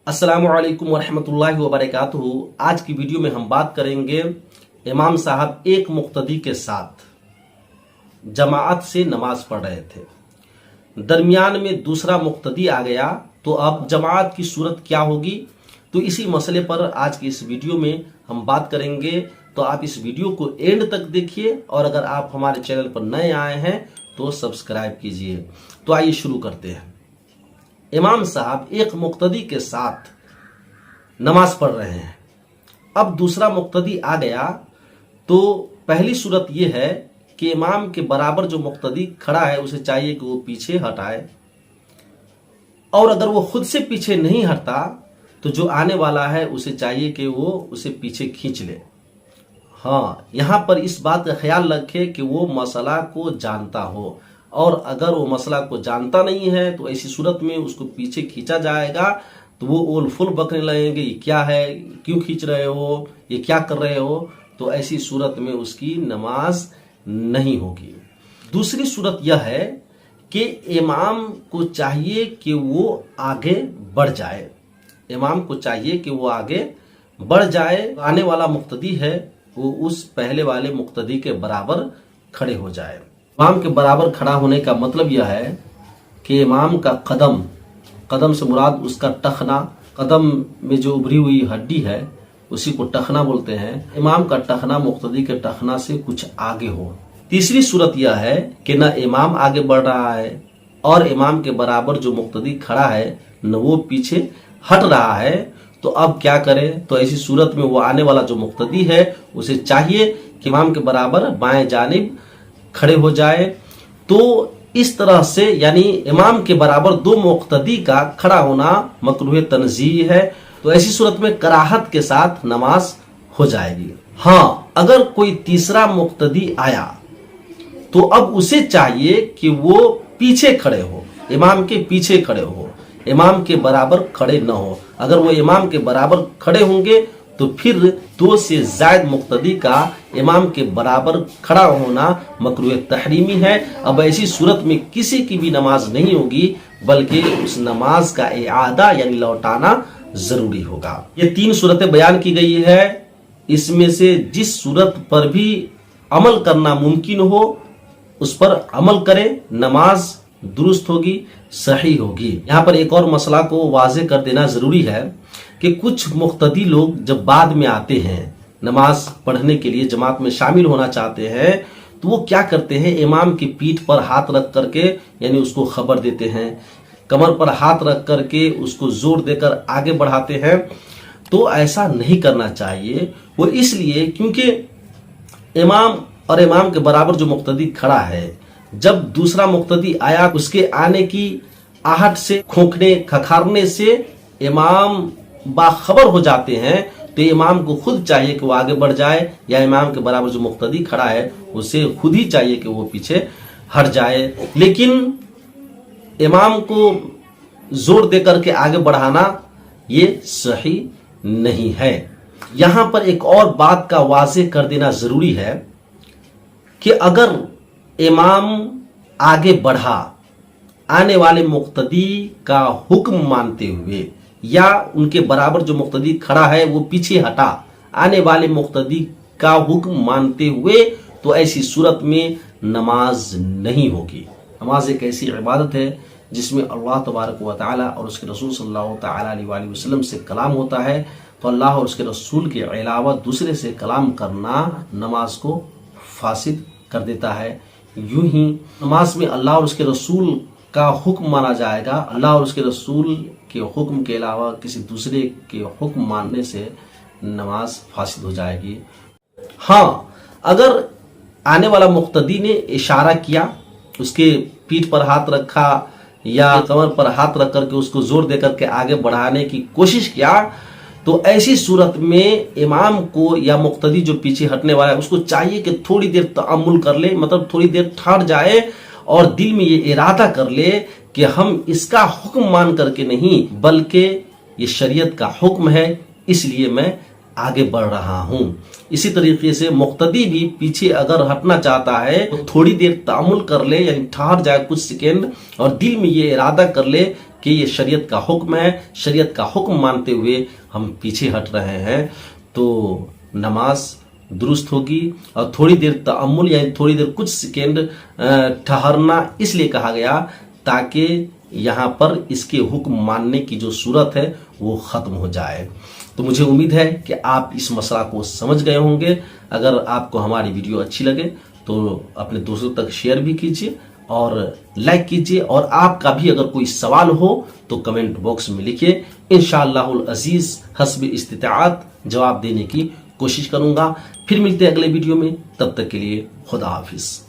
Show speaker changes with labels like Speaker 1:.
Speaker 1: अस्सलामुअलैकुम वरहमतुल्लाहि वबरकातुहू। आज की वीडियो में हम बात करेंगे इमाम साहब एक मुक्तदी के साथ जमात से नमाज पढ़ रहे थे, दरमियान में दूसरा मुक्तदी आ गया तो अब जमात की सूरत क्या होगी। तो इसी मसले पर आज की इस वीडियो में हम बात करेंगे। तो आप इस वीडियो को एंड तक देखिए और अगर आप हमारे चैनल पर नए आए हैं तो सब्सक्राइब कीजिए। तो आइए शुरू करते हैं। इमाम साहब एक मुक्तदी के साथ नमाज पढ़ रहे हैं, अब दूसरा मुक्तदी आ गया तो पहली सूरत यह है कि इमाम के बराबर जो मुक्तदी खड़ा है उसे चाहिए कि वो पीछे हटाए, और अगर वो खुद से पीछे नहीं हटता तो जो आने वाला है उसे चाहिए कि वो उसे पीछे खींच ले। हाँ, यहां पर इस बात का ख्याल रखे कि वो मसला को जानता हो, और अगर वो मसला को जानता नहीं है तो ऐसी सूरत में उसको पीछे खींचा जाएगा तो वो ओल फुल बकने लगेंगे, ये क्या है, क्यों खींच रहे हो, ये क्या कर रहे हो। तो ऐसी सूरत में उसकी नमाज नहीं होगी। दूसरी सूरत यह है कि इमाम को चाहिए कि वो आगे बढ़ जाए, इमाम को चाहिए कि वो आगे बढ़ जाए, आने वाला मुक्तदी है वो उस पहले वाले मुक्तदी के बराबर खड़े हो जाए। इमाम के बराबर खड़ा होने का मतलब यह है कि इमाम का कदम से मुराद उसका टखना, कदम में जो उभरी हुई हड्डी है उसी को टखना बोलते हैं। इमाम का टखना मुक्तदी के टखना से कुछ आगे हो। तीसरी सूरत यह है कि न इमाम आगे बढ़ रहा है और इमाम के बराबर जो मुक्तदी खड़ा है न वो पीछे हट रहा है। तो अब क्या करें, तो ऐसी सूरत में वो आने वाला जो मुक्तदी है उसे चाहिए कि इमाम के बराबर बाएं जानिब खड़े हो जाए। तो इस तरह से यानी इमाम के बराबर दो मुक्तदी का खड़ा होना मकरूह तनज़ीह है। तो ऐसी सूरत में कराहत के साथ नमाज हो जाएगी। हाँ, अगर कोई तीसरा मुक्तदी आया तो अब उसे चाहिए कि वो पीछे खड़े हो, इमाम के पीछे खड़े हो, इमाम के बराबर खड़े न हो। अगर वो इमाम के बराबर खड़े होंगे तो फिर दो से ज्यादा मुक्तदी का इमाम के बराबर खड़ा होना मकरूह तहरीमी है। अब ऐसी सूरत में किसी की भी नमाज नहीं होगी बल्कि उस नमाज का इआदा यानी लौटाना जरूरी होगा। ये तीन सूरतें बयान की गई है, इसमें से जिस सूरत पर भी अमल करना मुमकिन हो उस पर अमल करें, नमाज दुरुस्त होगी, सही होगी। यहाँ पर एक और मसला को वाज़े कर देना जरूरी है कि कुछ मुक्तदी लोग जब बाद में आते हैं नमाज पढ़ने के लिए, जमात में शामिल होना चाहते हैं, तो वो क्या करते हैं, इमाम की पीठ पर हाथ रख करके यानी उसको खबर देते हैं, कमर पर हाथ रख करके उसको जोर देकर आगे बढ़ाते हैं। तो ऐसा नहीं करना चाहिए। वो इसलिए क्योंकि इमाम और इमाम के बराबर जो मुक्तदी खड़ा है, जब दूसरा मुक्तदी आया उसके आने की आहट से, खोखने खखारने से इमाम बाखबर हो जाते हैं, तो इमाम को खुद चाहिए कि वो आगे बढ़ जाए, या इमाम के बराबर जो मुक्तदी खड़ा है उसे खुद ही चाहिए कि वो पीछे हट जाए। लेकिन इमाम को जोर देकर के आगे बढ़ाना ये सही नहीं है। यहां पर एक और बात का वाज़े कर देना जरूरी है कि अगर इमाम आगे बढ़ा आने वाले मुक्तदी का हुक्म मानते हुए, या उनके बराबर जो मुक्तदी खड़ा है वो पीछे हटा आने वाले मुक्तदी का हुक्म मानते हुए, तो ऐसी सूरत में नमाज नहीं होगी। नमाज एक ऐसी इबादत है जिसमें अल्लाह तबारक व तआला और उसके रसूल सल्लल्लाहु तआला अलैहि वसल्लम से कलाम होता है। तो अल्लाह और उसके रसूल के अलावा दूसरे से कलाम करना नमाज को फासिद कर देता है। यूं ही नमाज में अल्लाह और उसके रसूल का हुक्म माना जाएगा, अल्लाह और उसके रसूल के हुक्म के अलावा किसी दूसरे के हुक्म मानने से नमाज फासिद हो जाएगी। हाँ, अगर आने वाला मुक्तदी ने इशारा किया, उसके पीठ पर हाथ रखा या कमर पर हाथ रख करके उसको जोर देकर के आगे बढ़ाने की कोशिश किया, तो ऐसी सूरत में इमाम को या मुक्तदी जो पीछे हटने वाला है उसको चाहिए कि थोड़ी देर तअम्मुल कर ले, मतलब थोड़ी देर ठहर जाए और दिल में ये इरादा कर ले कि हम इसका हुक्म मान करके नहीं बल्कि ये शरीयत का हुक्म है, इसलिए मैं आगे बढ़ रहा हूं। इसी तरीके से मुक्तदी भी पीछे अगर हटना चाहता है तो थोड़ी देर तामुल कर ले, यानी ठहर जाए कुछ सेकेंड और दिल में ये इरादा कर ले کہ یہ شریعت کا حکم ہے، شریعت کا حکم مانتے ہوئے ہم پیچھے ہٹ رہے ہیں تو نماز درست ہوگی. اور تھوڑی دیر تأمل یعنی تھوڑی دیر کچھ سیکنڈ ٹھہرنا اس لیے کہا گیا تاکہ یہاں پر اس کے حکم ماننے کی جو صورت ہے وہ ختم ہو جائے. تو مجھے امید ہے کہ آپ اس مسئلہ کو سمجھ گئے ہوں گے. اگر آپ کو ہماری ویڈیو اچھی لگے تو اپنے دوستوں تک شیئر بھی کیجیے اور لائک کیجیے، اور آپ کا بھی اگر کوئی سوال ہو تو کمنٹ باکس میں لکھیے. انشاءاللہ العزیز حسب استطاعت جواب دینے کی کوشش کروں گا. پھر ملتے ہیں اگلے ویڈیو میں، تب تک کے لیے خدا حافظ.